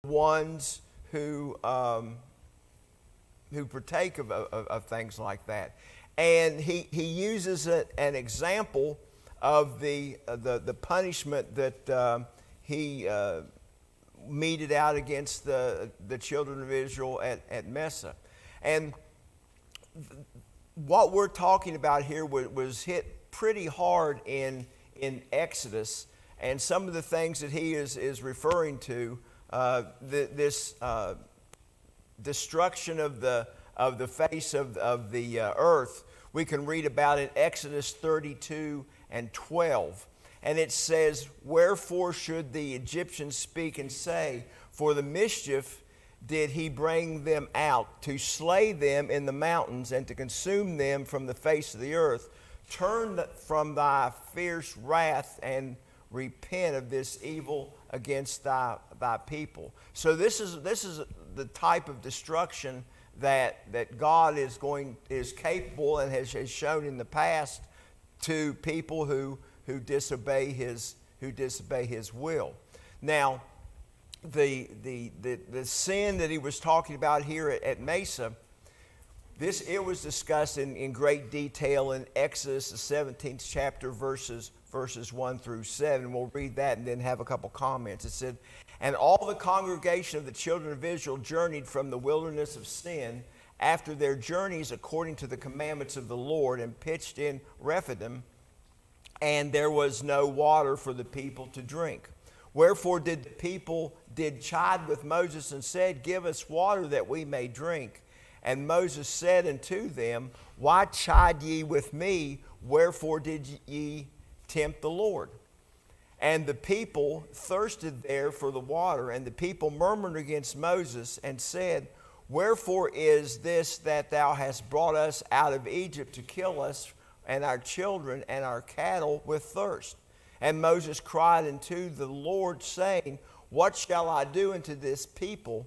ones who partake of things like that. And he uses an example of the punishment that he meted out against the children of Israel at Massa. And what we're talking about here was hit pretty hard in Exodus, and some of the things that he is referring to, this destruction of the face of the earth, we can read about in Exodus 32 and 12. And it says, "Wherefore should the Egyptians speak and say, for the mischief did he bring them out, to slay them in the mountains, and to consume them from the face of the earth? Turn from thy fierce wrath, and repent of this evil against thy people." So this is the type of destruction that God is capable and has shown in the past to people who disobey his will. Now, the sin that he was talking about here at Mesa, it was discussed in great detail in Exodus, the 17th chapter, verses 1 through 7. We'll read that and then have a couple comments. It said, "And all the congregation of the children of Israel journeyed from the wilderness of Sin after their journeys according to the commandments of the Lord, and pitched in Rephidim, and there was no water for the people to drink. Wherefore did the people chide with Moses, and said, Give us water that we may drink. And Moses said unto them, Why chide ye with me? Wherefore did ye tempt the Lord? And the people thirsted there for the water, and the people murmured against Moses, and said, Wherefore is this that thou hast brought us out of Egypt to kill us and our children and our cattle with thirst? And Moses cried unto the Lord, saying, What shall I do unto this people?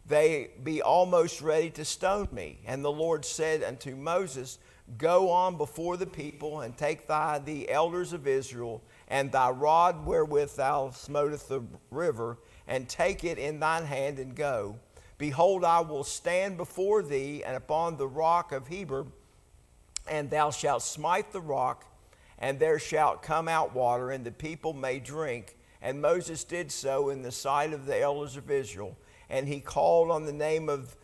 They be almost ready to stone me. And the Lord said unto Moses, Go on before the people, and take the elders of Israel, and thy rod wherewith thou smotest the river, and take it in thine hand, and go. Behold, I will stand before thee, and upon the rock of Heber, and thou shalt smite the rock, and there shall come out water, and the people may drink. And Moses did so in the sight of the elders of Israel. And he called the name of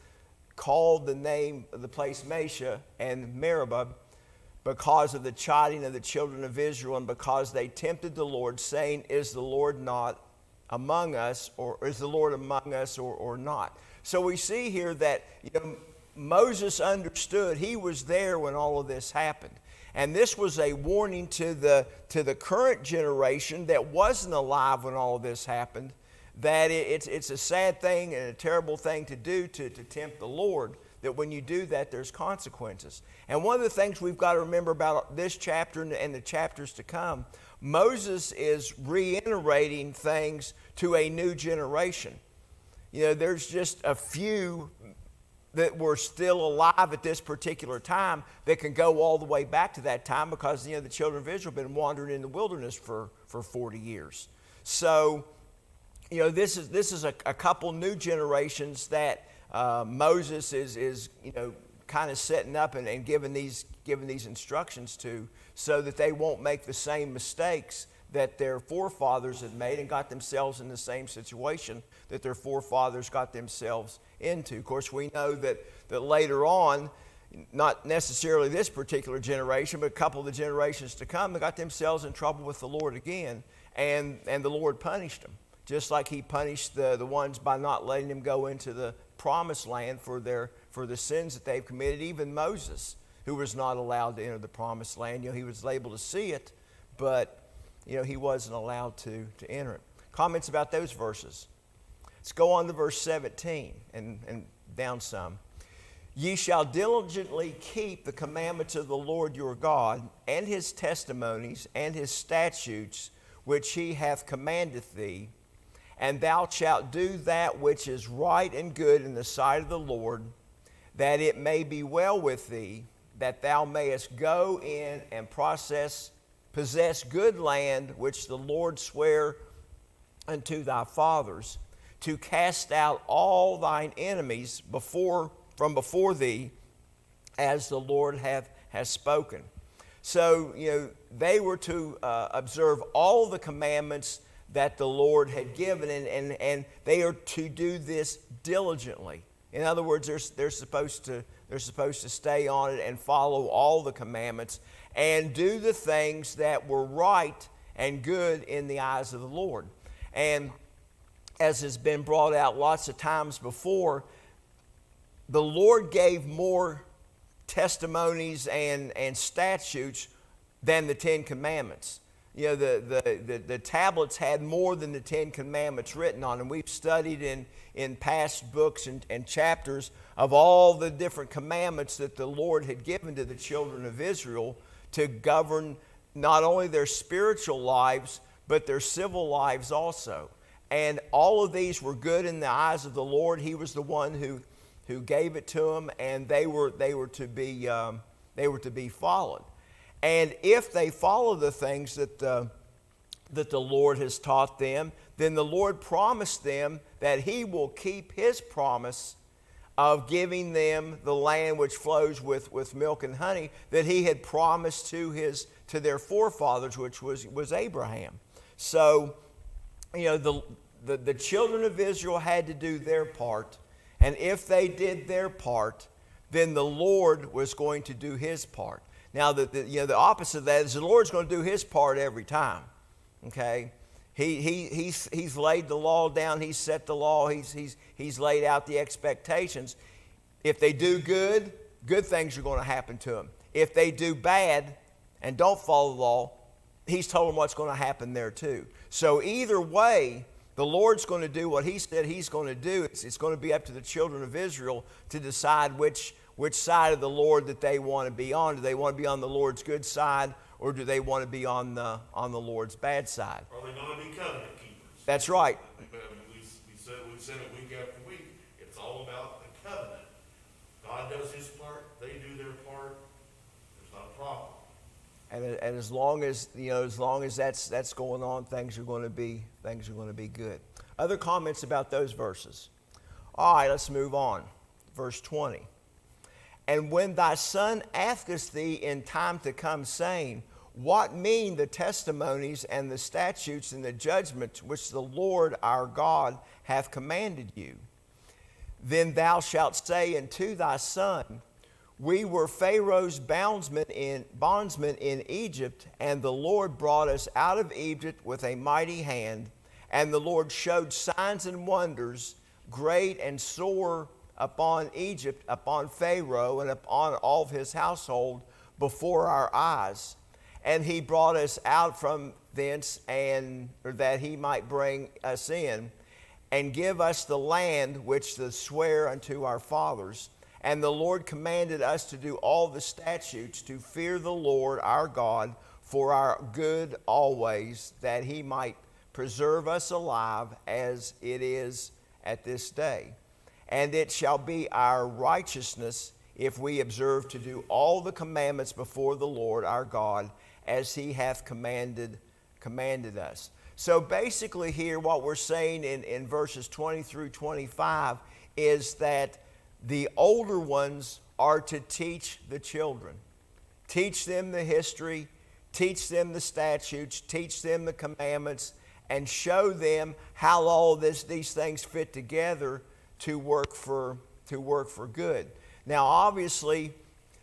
the place Mesha and Meribah, because of the chiding of the children of Israel, and because they tempted the Lord, saying, Is the Lord not among us, or is the Lord among us, or not? So we see here that Moses understood. He was there when all of this happened. And this was a warning to the current generation that wasn't alive when all of this happened, that it's a sad thing and a terrible thing to do to tempt the Lord, that when you do that, there's consequences. And one of the things we've got to remember about this chapter and the chapters to come, Moses is reiterating things to a new generation. There's just a few that were still alive at this particular time that can go all the way back to that time, because the children of Israel have been wandering in the wilderness for 40 years. So this is a couple new generations that Moses is kind of setting up and giving these instructions to, so that they won't make the same mistakes that their forefathers had made and got themselves in the same situation that their forefathers got themselves into. Of course, we know that later on, not necessarily this particular generation, but a couple of the generations to come, they got themselves in trouble with the Lord again, and the Lord punished them, just like he punished the ones by not letting them go into the promised land for the sins that they've committed. Even Moses, who was not allowed to enter the promised land, he was able to see it, but he wasn't allowed to enter it. Comments about those verses? Let's go on to verse 17 and down some. Ye shall diligently keep the commandments of the Lord your God, and his testimonies, and his statutes, which he hath commanded thee, and thou shalt do that which is right and good in the sight of the Lord, that it may be well with thee, that thou mayest go in and possess good land, which the Lord sware unto thy fathers, to cast out all thine enemies from before thee, as the Lord has spoken. So, they were to observe all the commandments that the Lord had given, and they are to do this diligently. In other words, they're supposed to stay on it and follow all the commandments and do the things that were right and good in the eyes of the Lord. And as has been brought out lots of times before, the Lord gave more testimonies and statutes than the Ten Commandments. The tablets had more than the Ten Commandments written on them. We've studied in past books and chapters of all the different commandments that the Lord had given to the children of Israel to govern not only their spiritual lives, but their civil lives also. And all of these were good in the eyes of the Lord. He was the one who gave it to them, and they were to be followed. And if they follow the things that the Lord has taught them, then the Lord promised them that He will keep His promise of giving them the land which flows with milk and honey that He had promised to their forefathers, which was Abraham. So, the children of Israel had to do their part, and if they did their part, then the Lord was going to do His part. Now, the opposite of that is the Lord's going to do His part every time. Okay, He's laid the law down. He's set the law. He's laid out the expectations. If they do good things are going to happen to them. If they do bad and don't follow the law, He's told them what's going to happen there too. So either way, the Lord's going to do what He said He's going to do. It's going to be up to the children of Israel to decide which side of the Lord that they want to be on. Do they want to be on the Lord's good side, or do they want to be on the Lord's bad side? Are they going to be covenant keepers? That's right. We said it week after week. It's all about the covenant. God does His part. They do their part. There's not a problem. And as long as that's going on, things are going to be good. Other comments about those verses? All right, let's move on. Verse 20. And when thy son asketh thee in time to come, saying, what mean the testimonies and the statutes and the judgments which the Lord our God hath commanded you? Then thou shalt say unto thy son, we were Pharaoh's bondsmen in Egypt, and the Lord brought us out of Egypt with a mighty hand, and the Lord showed signs and wonders, great and sore, upon Egypt, upon Pharaoh, and upon all of his household before our eyes. And He brought us out from thence, that He might bring us in, and give us the land which the swear unto our fathers. And the Lord commanded us to do all the statutes, to fear the Lord our God for our good always, that He might preserve us alive as it is at this day. And it shall be our righteousness if we observe to do all the commandments before the Lord our God, as He hath commanded us. So basically here what we're saying in verses 20 through 25 is that the older ones are to teach the children. Teach them the history, teach them the statutes, teach them the commandments, and show them how all these things fit together to work for good. Now, obviously,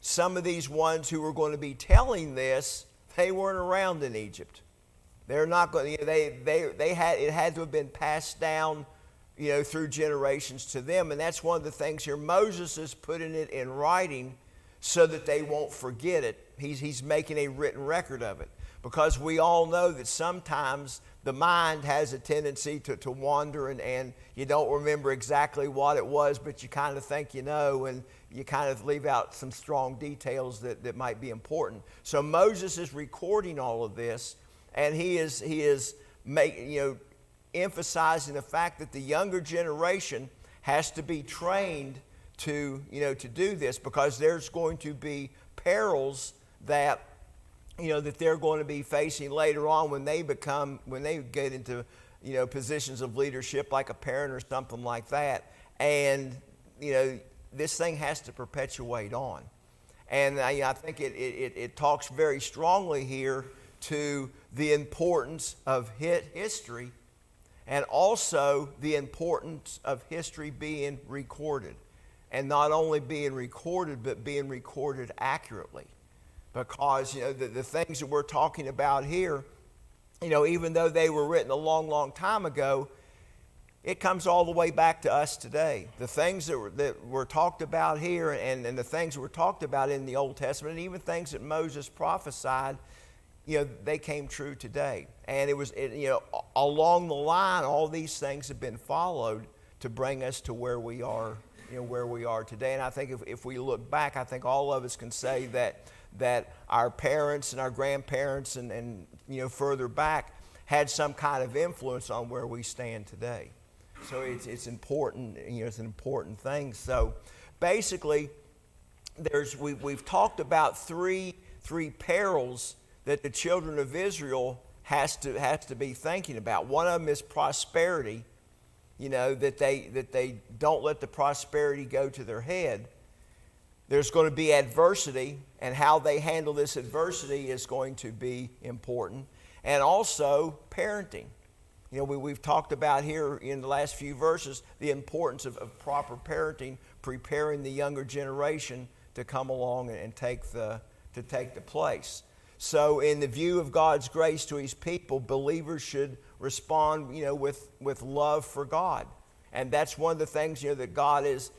some of these ones who were going to be telling this, they weren't around in Egypt. They're not going. It had to have been passed down, through generations to them, and that's one of the things here. Moses is putting it in writing so that they won't forget it. He's making a written record of it, because we all know that sometimes the mind has a tendency to wander, and you don't remember exactly what it was, but you kind of think and you kind of leave out some strong details that might be important. So Moses is recording all of this, and he is emphasizing the fact that the younger generation has to be trained to do this, because there's going to be perils that they're going to be facing later on when they get into positions of leadership like a parent or something like that. And, this thing has to perpetuate on. And I think it talks very strongly here to the importance of history, and also the importance of history being recorded. And not only being recorded, but being recorded accurately. Because, the things that we're talking about here, even though they were written a long, long time ago, it comes all the way back to us today. The things that were talked about here and the things that were talked about in the Old Testament, and even things that Moses prophesied, they came true today. And along the line, all these things have been followed to bring us to where we are, where we are today. And I think if we look back, I think all of us can say that our parents and our grandparents and further back had some kind of influence on where we stand today. So it's important, it's an important thing. So basically, we've talked about three perils that the children of Israel has to be thinking about. One of them is prosperity, that they don't let the prosperity go to their head. There's going to be adversity, and how they handle this adversity is going to be important. And also parenting. We've talked about here in the last few verses the importance of proper parenting, preparing the younger generation to come along and take the place. So in the view of God's grace to His people, believers should respond, with love for God. And that's one of the things, that God is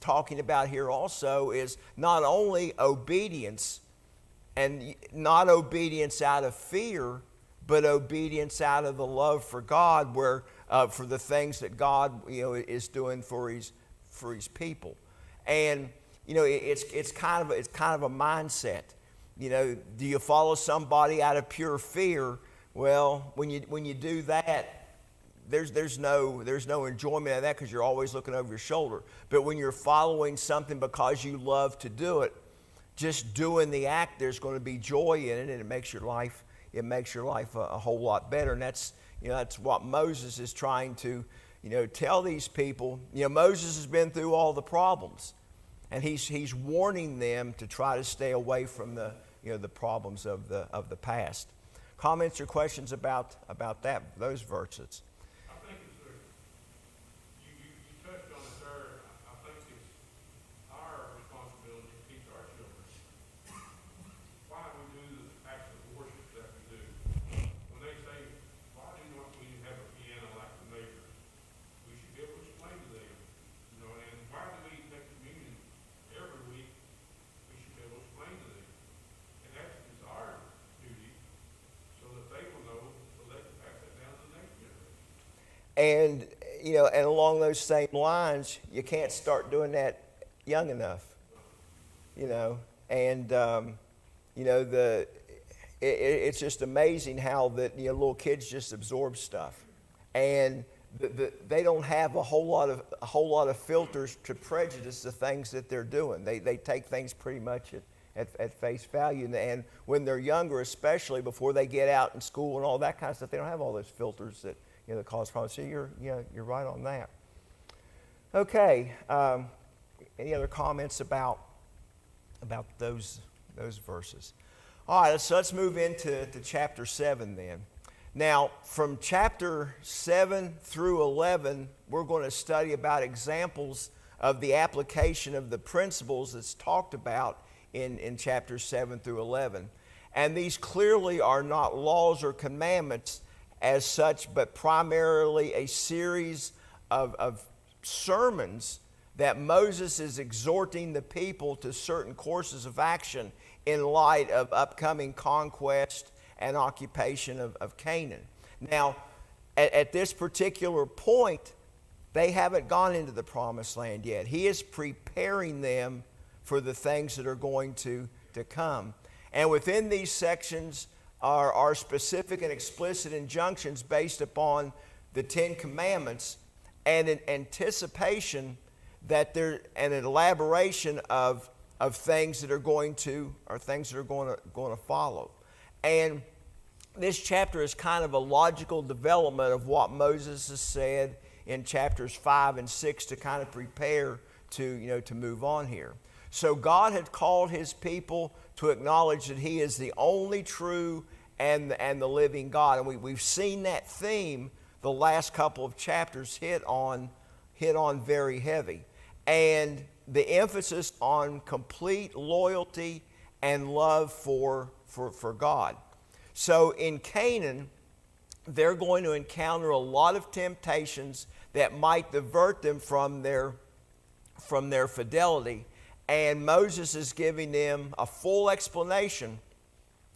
talking about here also, is not only obedience, and not obedience out of fear, but obedience out of the love for God, where for the things that God is doing for His people. And it's kind of a mindset. Do you follow somebody out of pure fear? Well, when you do that, there's no enjoyment of that, because you're always looking over your shoulder. But when you're following something because you love to do it, just doing the act, there's going to be joy in it, and it makes your life a whole lot better. And that's what Moses is trying to tell these people. Moses has been through all the problems, and he's warning them to try to stay away from the problems of the past. Comments or questions about those verses? I think it's you touched on it there. I think it's our responsibility to teach our children why we do the acts of worship that we do. When they say, why do not we have a piano like the neighbor? We should be able to explain to them, and why do we take communion every week? We should be able to explain to them. And that is our duty, so that they will know, so they can pass that down to the next generation. And and along those same lines, you can't start doing that young enough. It's just amazing how that little kids just absorb stuff, and they don't have a whole lot of filters to prejudice the things that they're doing. They take things pretty much at face value, and when they're younger, especially before they get out in school and all that kind of stuff, they don't have all those filters that that cause problems. So you're right on that. Okay. Any other comments about those verses? All right, so let's move into chapter 7 then. Now, from chapter 7 through 11, we're going to study about examples of the application of the principles that's talked about in chapters 7 through 11. And these clearly are not laws or commandments as such, but primarily a series of sermons that Moses is exhorting the people to certain courses of action in light of upcoming conquest and occupation of Canaan. Now, at this particular point, they haven't gone into the promised land yet. He is preparing them for the things that are going to come. And within these sections are specific and explicit injunctions based upon the Ten Commandments, and an anticipation that there, and an elaboration of things that are going to follow. And this chapter is kind of a logical development of what Moses has said in chapters 5 and 6 to kind of prepare to move on here. So God had called his people to acknowledge that he is the only true and the living God. And we've seen that theme the last couple of chapters hit on very heavy. And the emphasis on complete loyalty and love for God. So in Canaan, they're going to encounter a lot of temptations that might divert them from their fidelity. And Moses is giving them a full explanation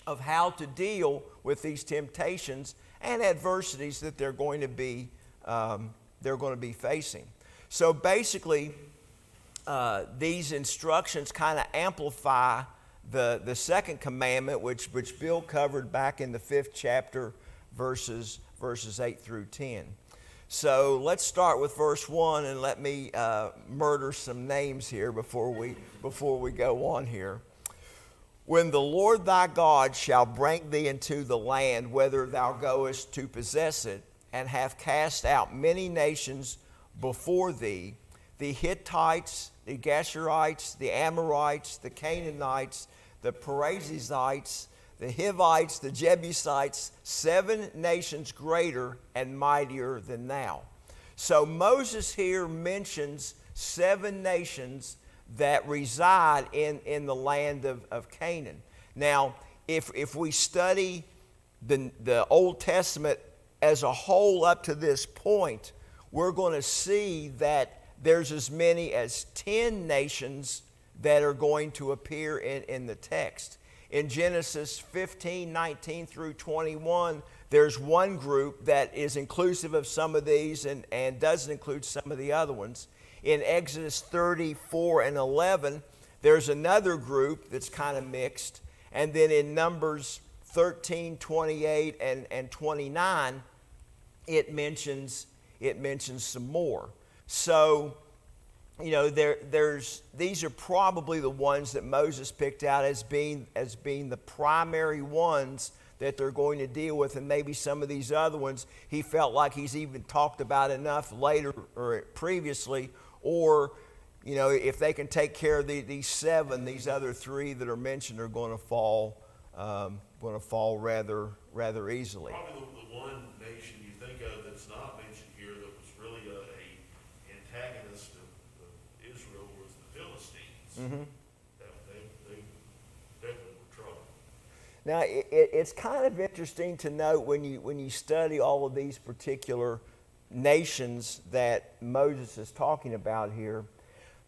of how to deal with these temptations and adversities that they're going to be facing. So basically, these instructions kind of amplify the second commandment, which Bill covered back in the 5th chapter, verses 8 through 10. So let's start with verse 1, and let me murder some names here before we go on here. When the Lord thy God shall bring thee into the land whither thou goest to possess it, and hath cast out many nations before thee, the Hittites, the Geshurites, the Amorites, the Canaanites, the Perizzites, the Hivites, the Jebusites, 7 nations greater and mightier than thou. So Moses here mentions 7 nations that reside in the land of Canaan. Now, if we study the Old Testament as a whole up to this point, we're going to see that there's as many as 10 nations that are going to appear in the text. In Genesis 15, 19 through 21, there's one group that is inclusive of some of these and doesn't include some of the other ones. In Exodus 34 and 11, there's another group that's kind of mixed. And then in Numbers 13, 28, and 29, it mentions some more. So, these are probably the ones that Moses picked out as being the primary ones that they're going to deal with, and maybe some of these other ones he felt like he's even talked about enough later or previously, or if they can take care of these 7, these other 3 that are mentioned are going to fall rather easily. Probably the one nation you think of that's not mentioned here that was really a antagonist of Israel was the Philistines. Mm-hmm. They definitely were trouble. Now, it's kind of interesting to note when you study all of these particular nations that Moses is talking about here.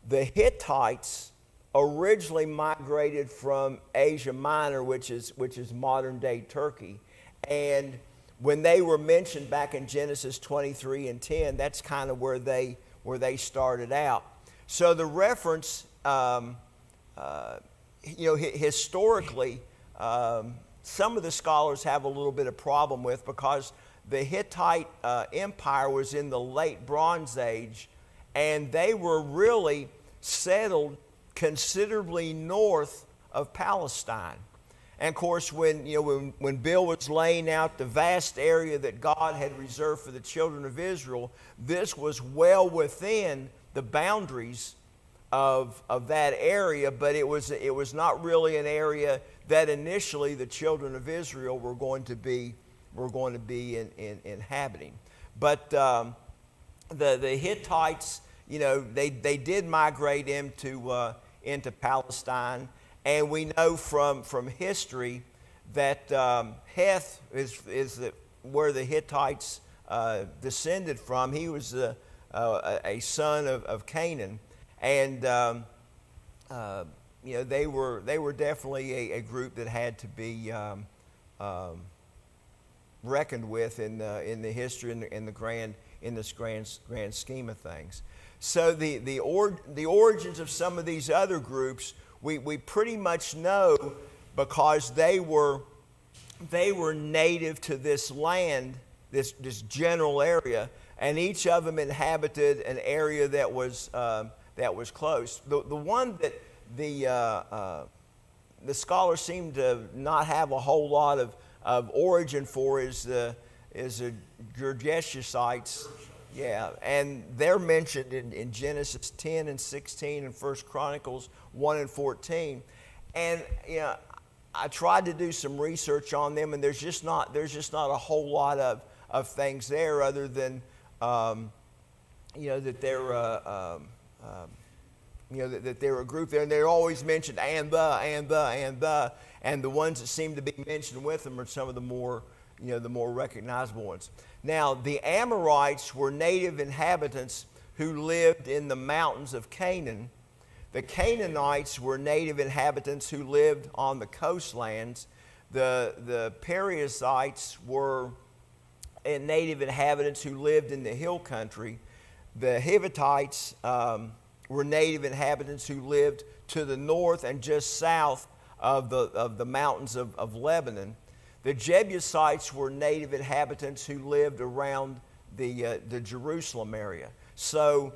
The Hittites originally migrated from Asia Minor, which is modern day Turkey, and when they were mentioned back in Genesis 23 and 10, that's kind of where they started out. So the reference, historically, some of the scholars have a little bit of problem with, because the Hittite Empire was in the late Bronze Age, and they were really settled considerably north of Palestine. And of course, when Bill was laying out the vast area that God had reserved for the children of Israel, this was well within the boundaries of that area, but it was not really an area that initially the children of Israel were going to be inhabiting. But the Hittites, they did migrate into Palestine, and we know from history that Heth is where the Hittites descended from. He was a son of Canaan, and they were definitely a group that had to be reckoned with in the history in this grand scheme of things. So the origins of some of these other groups we pretty much know, because they were native to this land, this general area, and each of them inhabited an area that was close. The one that the scholars seem to not have a whole lot of origin for is the Girgashites. Yeah, and they're mentioned in Genesis 10 and 16 and 1 Chronicles 1 and 14. And I tried to do some research on them, and there's just not a whole lot of things there other than that they're that they're a group there, and they're always mentioned and the ones that seem to be mentioned with them are some of the more recognizable ones. Now, the Amorites were native inhabitants who lived in the mountains of Canaan. The Canaanites were native inhabitants who lived on the coastlands. The Perizzites were native inhabitants who lived in the hill country. The Hivitites were native inhabitants who lived to the north and just south of the mountains of Lebanon. The Jebusites were native inhabitants who lived around the Jerusalem area. So,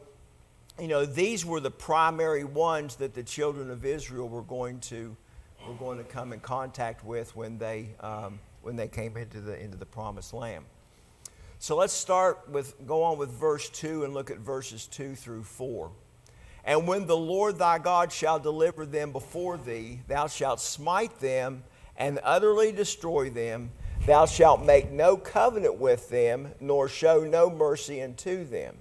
these were the primary ones that the children of Israel were going to come in contact with when they came into the Promised Land. So let's go on with verse 2 and look at verses 2 through 4. And when the Lord thy God shall deliver them before thee, thou shalt smite them and utterly destroy them. Thou shalt make no covenant with them, nor show no mercy unto them.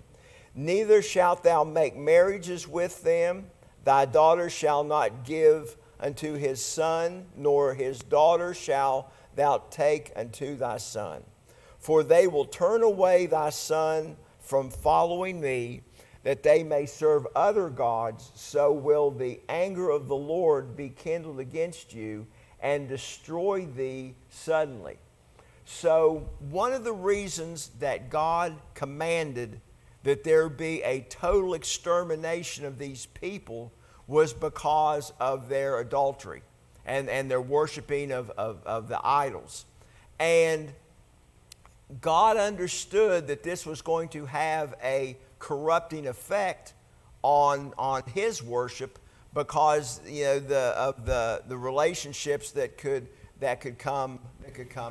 Neither shalt thou make marriages with them. Thy daughter shall not give unto his son, nor his daughter shalt thou take unto thy son. For they will turn away thy son from following me, that they may serve other gods. So will the anger of the Lord be kindled against you, and destroy thee suddenly. So one of the reasons that God commanded that there be a total extermination of these people was because of their adultery and their worshiping of the idols. And God understood that this was going to have a corrupting effect on his worship, because of the relationships that could come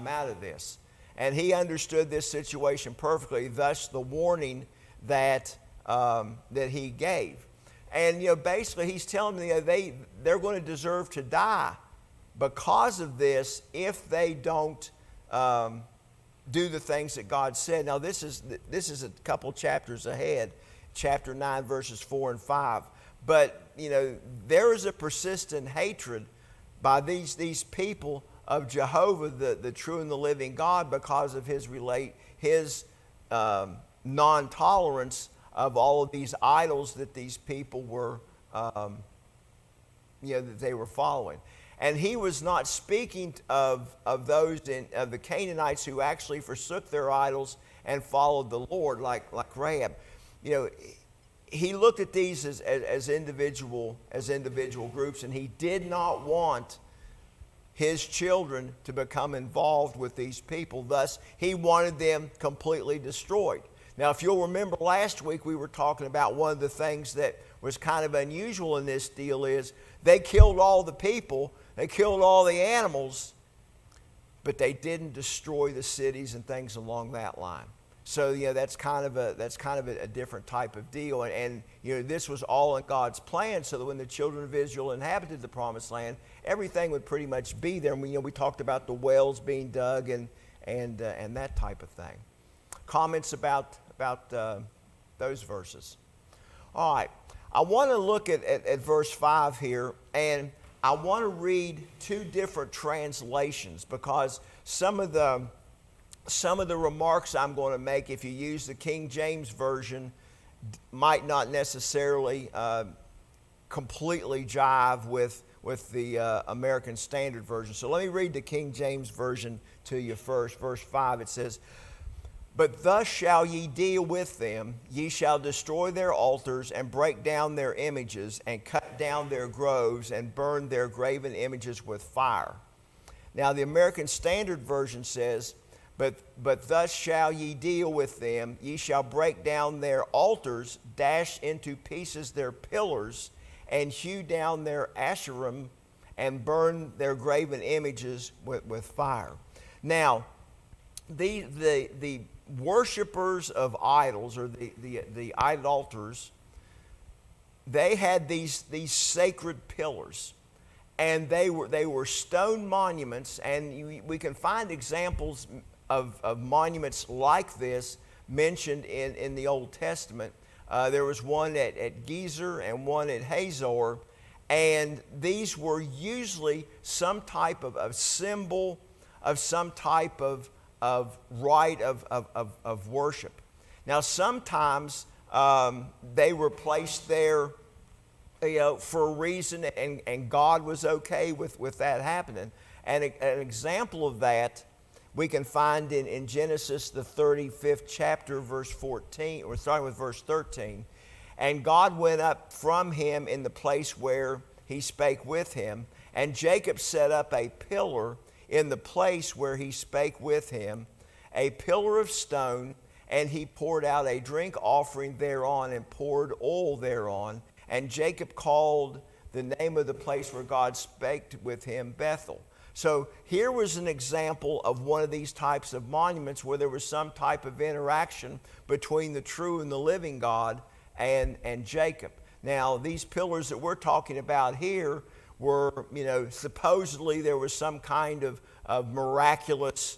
out of this. And he understood this situation perfectly, thus the warning that he gave. And basically he's telling them they're going to deserve to die because of this if they don't do the things that God said. Now this is a couple chapters ahead, chapter 9 verses 4 and 5. But there is a persistent hatred by these people of Jehovah, the true and the living God, because of his non-tolerance of all of these idols that these people were, that they were following. And he was not speaking of those of the Canaanites who actually forsook their idols and followed the Lord, like Rahab. He looked at these as individual groups, and he did not want his children to become involved with these people. Thus, he wanted them completely destroyed. Now, if you'll remember last week, we were talking about one of the things that was kind of unusual in this deal is they killed all the people, they killed all the animals, but they didn't destroy the cities and things along that line. So that's kind of a different type of deal, and this was all in God's plan, so that when the children of Israel inhabited the Promised Land, everything would pretty much be there. And we talked about the wells being dug and that type of thing. Comments about those verses. All right, I want to look at verse 5 here, and I want to read two different translations, because some of the remarks I'm going to make, if you use the King James Version, might not necessarily completely jive with the American Standard Version. So let me read the King James Version to you first. Verse 5, it says, "But thus shall ye deal with them. Ye shall destroy their altars, and break down their images, and cut down their groves, and burn their graven images with fire." Now the American Standard Version says, But thus shall ye deal with them. Ye shall break down their altars, dash into pieces their pillars, and hew down their asherim, and burn their graven images with fire. Now, the worshipers of idols, or the idolaters, they had these sacred pillars, and they were stone monuments, and we can find examples of monuments like this mentioned in the Old Testament. There was one at Gezer and one at Hazor, and these were usually some type of symbol of some type of rite of worship. Now, sometimes they were placed there, for a reason, and God was okay with that happening. And an example of that we can find in Genesis, the 35th chapter, verse 14, or starting with verse 13. And God went up from him in the place where he spake with him, and Jacob set up a pillar in the place where he spake with him, a pillar of stone, and he poured out a drink offering thereon and poured oil thereon. And Jacob called the name of the place where God spake with him Bethel. So here was an example of one of these types of monuments where there was some type of interaction between the true and the living God and Jacob. Now, these pillars that we're talking about here were, supposedly there was some kind of miraculous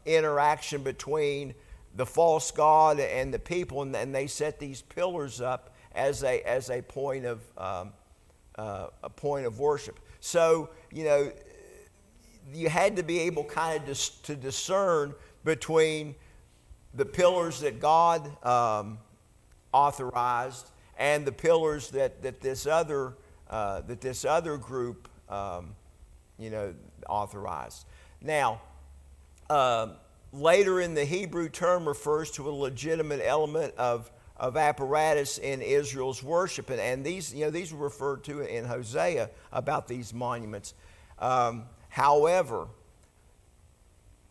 interaction between the false god and the people, and they set these pillars up as a point of worship. So, you had to be able kind of to discern between the pillars that God authorized and the pillars that this other group authorized. Now, later in the Hebrew term refers to a legitimate element of apparatus in Israel's worship, and these were referred to in Hosea about these monuments. However,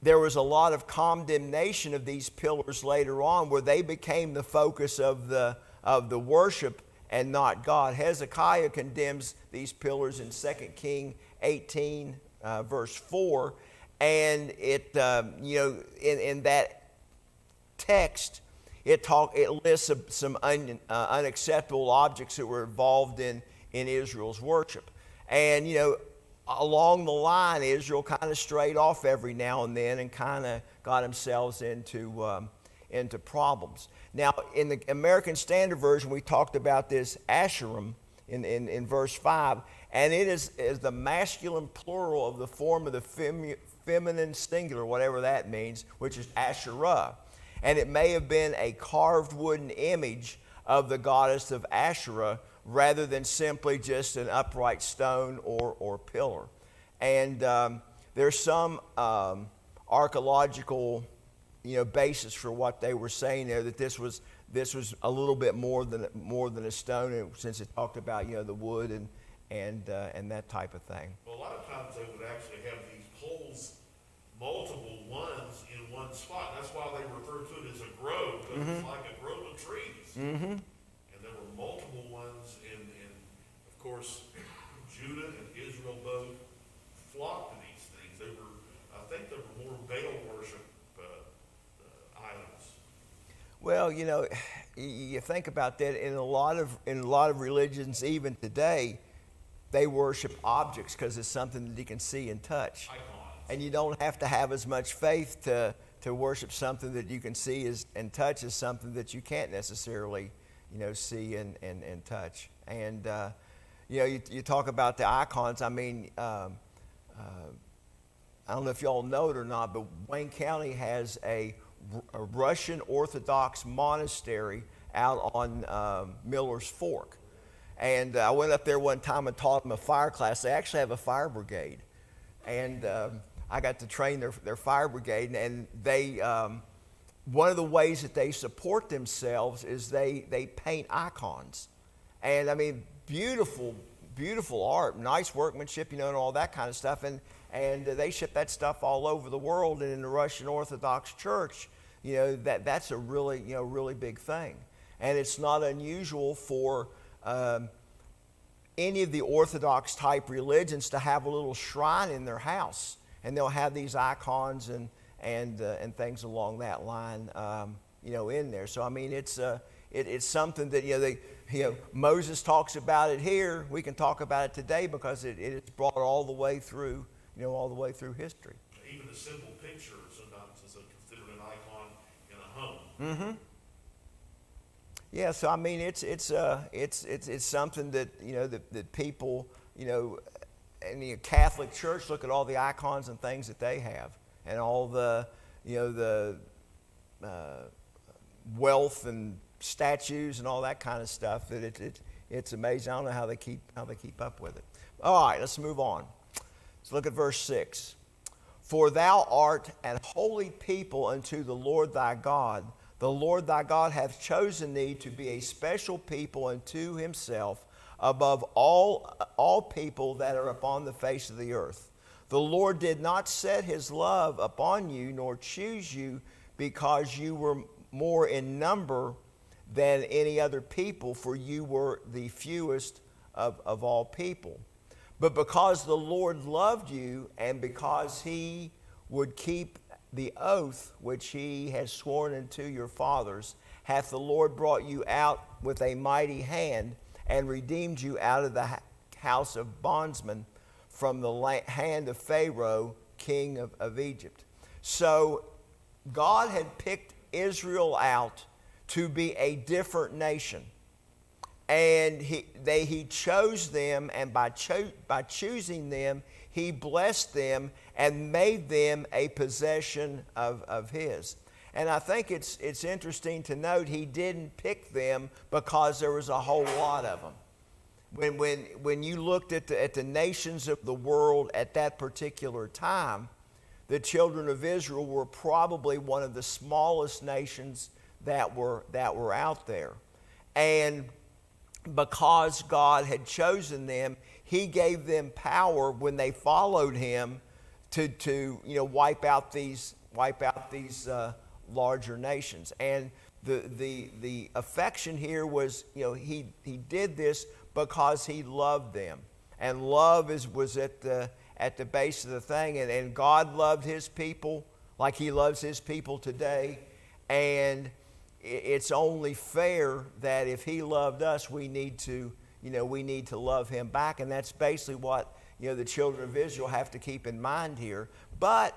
there was a lot of condemnation of these pillars later on, where they became the focus of the worship and not God. Hezekiah condemns these pillars in 2 Kings 18, verse 4, and it in that text it lists some unacceptable objects that were involved in Israel's worship, and along the line, Israel kind of strayed off every now and then and kind of got themselves into problems. Now, in the American Standard Version, we talked about this Asherim in verse 5, and it is the masculine plural of the form of the feminine singular, whatever that means, which is Asherah. And it may have been a carved wooden image of the goddess of Asherah, rather than simply just an upright stone or pillar. And there's some archaeological basis for what they were saying there, that this was a little bit more than a stone, since it talked about the wood and that type of thing. Well, a lot of times they would actually have these poles, multiple ones in one spot. That's why they refer to it as a grove, because it's like a grove of trees. Mm-hmm. There were multiple ones, and of course, Judah and Israel both flocked to these things. I think there were more Baal worship items. Well, you think about that in a lot of religions, even today, they worship objects because it's something that you can see and touch. Icons. And you don't have to have as much faith to worship something that you can see and touch as something that you can't necessarily see and touch. And you talk about the icons. I mean, I don't know if y'all know it or not, but Wayne County has a Russian Orthodox monastery out on Miller's Fork. And I went up there one time and taught them a fire class. They actually have a fire brigade, and I got to train their fire brigade. And they one of the ways that they support themselves is they paint icons. And I mean, beautiful art, nice workmanship, and all that kind of stuff. And they ship that stuff all over the world. And in the Russian Orthodox Church, that's a really big thing. And it's not unusual for any of the Orthodox type religions to have a little shrine in their house. and they'll have these icons and things along that line, in there. So I mean, it's something that Moses talks about it here. We can talk about it today because it's brought all the way through, all the way through history. Even a simple picture sometimes is considered an icon in a home. Mm-hmm. Yeah, so I mean, it's something that that people, in the Catholic Church, look at all the icons and things that they have, and all the wealth and statues and all that kind of stuff. That it's amazing. I don't know how they keep up with it. All right, let's move on. Let's look at verse 6. For thou art an holy people unto the Lord thy God. The Lord thy God hath chosen thee to be a special people unto himself above all people that are upon the face of the earth. The Lord did not set his love upon you, nor choose you because you were more in number than any other people, for you were the fewest of all people. But because the Lord loved you, and because he would keep the oath which he has sworn unto your fathers, hath the Lord brought you out with a mighty hand, and redeemed you out of the house of bondsmen, from the hand of Pharaoh, king of Egypt. So God had picked Israel out to be a different nation. And he chose them, and by choosing them, he blessed them and made them a possession of his. And I think it's interesting to note he didn't pick them because there was a whole lot of them. When you looked at the nations of the world at that particular time, the children of Israel were probably one of the smallest nations that were out there. And because God had chosen them, he gave them power when they followed him to wipe out these larger nations. And the affection here was, he did this because he loved them, and love was at the base of the thing. And God loved his people like he loves his people today, and it's only fair that if he loved us, we need to love him back. And that's basically what the children of Israel have to keep in mind here. But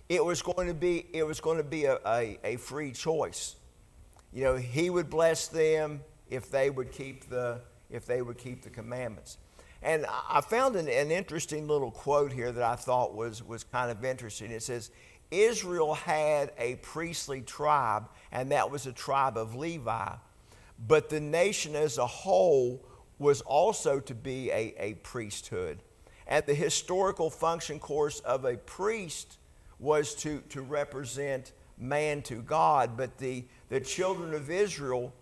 it was going to be a free choice. He would bless them if they would keep the commandments. And I found an interesting little quote here that I thought was kind of interesting. It says, Israel had a priestly tribe, and that was a tribe of Levi. But the nation as a whole was also to be a priesthood. And the historical function course of a priest was to represent man to God, but the children of Israel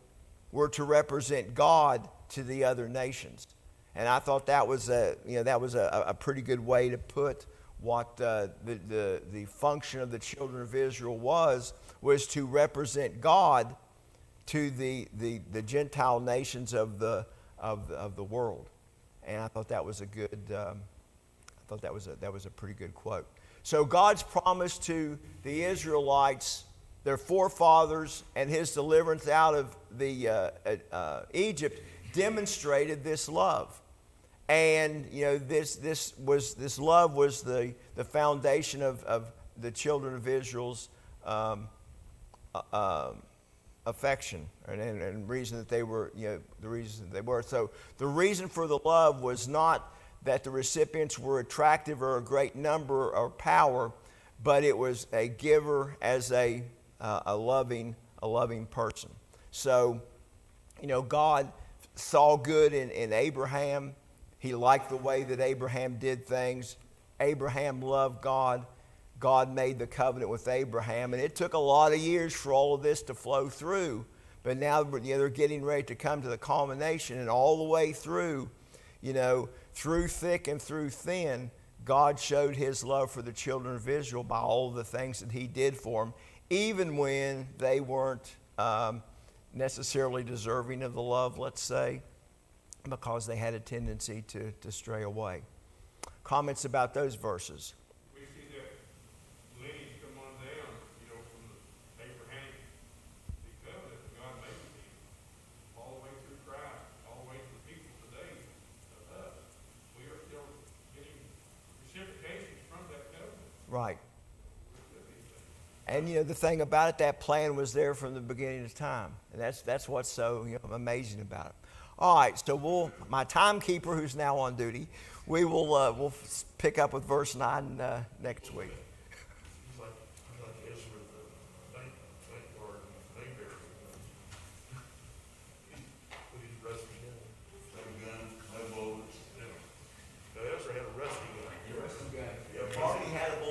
were to represent God to the other nations. And I thought that was a pretty good way to put what the function of the children of Israel was to represent God to the Gentile nations of the world. And I thought that was a pretty good quote. So God's promise to the Israelites, their forefathers, and his deliverance out of the Egypt demonstrated this love. And this love was the foundation of the children of Israel's affection and reason that they were, the reason that they were. So the reason for the love was not that the recipients were attractive or a great number or power, but it was a giver as a loving person. So, God saw good in Abraham. He liked the way that Abraham did things. Abraham loved God. God made the covenant with Abraham, and it took a lot of years for all of this to flow through. But now they're getting ready to come to the culmination, and all the way through, through thick and through thin, God showed his love for the children of Israel by all of the things that he did for them, even when they weren't necessarily deserving of the love, let's say, because they had a tendency to stray away. Comments about those verses? We see that And the thing about it, that plan was there from the beginning of time, and that's what's so amazing about it. All right, so my timekeeper, who's now on duty, we'll pick up with verse 9 next week. He's like Ezra the bank guard, bank bearer. With his rusty gun. No guns, no bullets. Yeah. Now Ezra had a rusty gun. Yeah, Barney had a